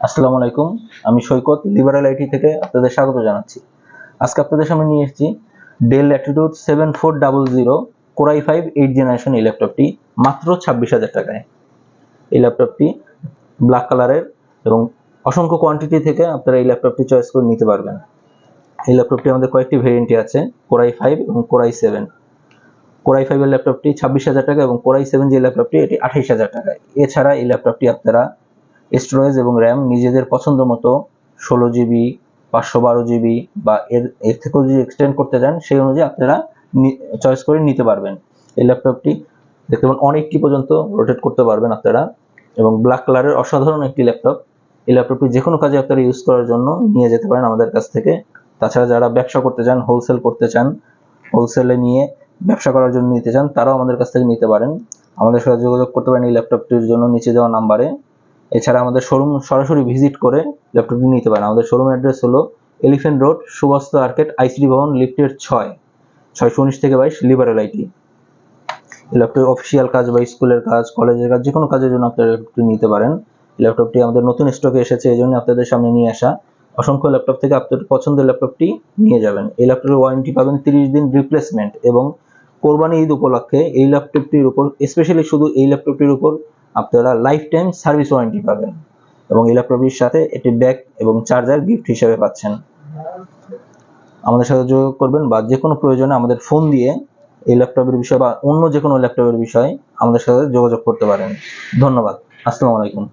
আসসালামু আলাইকুম, আমি সৈকত লিবারেল আইটি থেকে আপনাদের স্বাগত জানাচ্ছি। আজকে আপনাদের সামনে নিয়ে এসেছি del Latitude 7400 core i5 8th generation এই ল্যাপটপটি মাত্র 26,000 টাকায়। এই ল্যাপটপটি ব্ল্যাক কালারের এবং অসংখ্য কোয়ান্টিটি থেকে আপনারা এই ল্যাপটপটি চয়েস করে নিতে পারবেন। এই ল্যাপটপটি আমাদের কয়েকটি ভেরিয়েন্টে আছে, কোর i5 এবং কোর i7। কোর i5 এর ল্যাপটপটি 26,000 টাকা এবং কোর i7 যে ল্যাপটপটি এটি 28,000 টাকায়। এছাড়া এই ল্যাপটপটি আপনারা স্টোরেজ এবং র্যাম নিজেদের পছন্দ মতো 16 জিবি, 512 জিবি বা এর থেকেও যদি এক্সটেন্ড করতে চান সেই অনুযায়ী আপনারা চয়েস করে নিতে পারবেন। এই ল্যাপটপটি দেখতে পাবেন অনেকটি পর্যন্ত রোটেট করতে পারবেন আপনারা, এবং ব্ল্যাক কালারের অসাধারণ একটি ল্যাপটপ। এই ল্যাপটপটি যে কোনো কাজে আপনারা ইউজ করার জন্য নিয়ে যেতে পারেন আমাদের কাছ থেকে। তাছাড়া যারা ব্যবসা করতে চান, হোলসেল করতে চান, হোলসেলে নিয়ে ব্যবসা করার জন্য নিতে চান, তারাও আমাদের কাছ থেকে নিতে পারেন। আমাদের সাথে যোগাযোগ করতে পারেন এই ল্যাপটপটির জন্য নিচে দেওয়া নাম্বারে। এছাড়া আমাদের শোরুম সরাসরি ভিজিট করে ল্যাপটপটি নিতে পারেন। আমাদের শোরুম অ্যাড্রেস হলো elephant road, Subhash arcade, ICD Bhaban, লিফটের 619 থেকে 22, লিবারেল আইটি। ল্যাপটপ অফিসিয়াল কাজ বা স্কুলের কাজ, কলেজের কাজ, যে কোনো কাজের জন্য আপনারা ল্যাপটপটি নিতে পারেন। ল্যাপটপটি আমাদের নতুন স্টকে এসেছে, এই জন্য আপনাদের সামনে নিয়ে আসা। অসংখ্য ল্যাপটপ থেকে আপনাদের পছন্দের ল্যাপটপটি নিয়ে যাবেন। এই ল্যাপটপের ওয়ারেন্টি পাবেন 30 দিন রিপ্লেসমেন্ট, এবং কোরবানি ঈদ উপলক্ষে এই ল্যাপটপটির উপর, স্পেশালি শুধু এই ল্যাপটপটির উপর আপনারা লাইফ টাইম সার্ভিস ওয়ারেন্টি পাবেন, এবং এই ল্যাপটপটির সাথে একটি ব্যাগ এবং চার্জার গিফট হিসেবে পাচ্ছেন। আমাদের সাথে যোগাযোগ করবেন বা যে কোনো প্রয়োজনে আমাদের ফোন দিয়ে এই ল্যাপটপের বিষয় বা অন্য যে কোনো ল্যাপটপের বিষয়ে আমাদের সাথে যোগাযোগ করতে পারেন। ধন্যবাদ। আসসালামু আলাইকুম।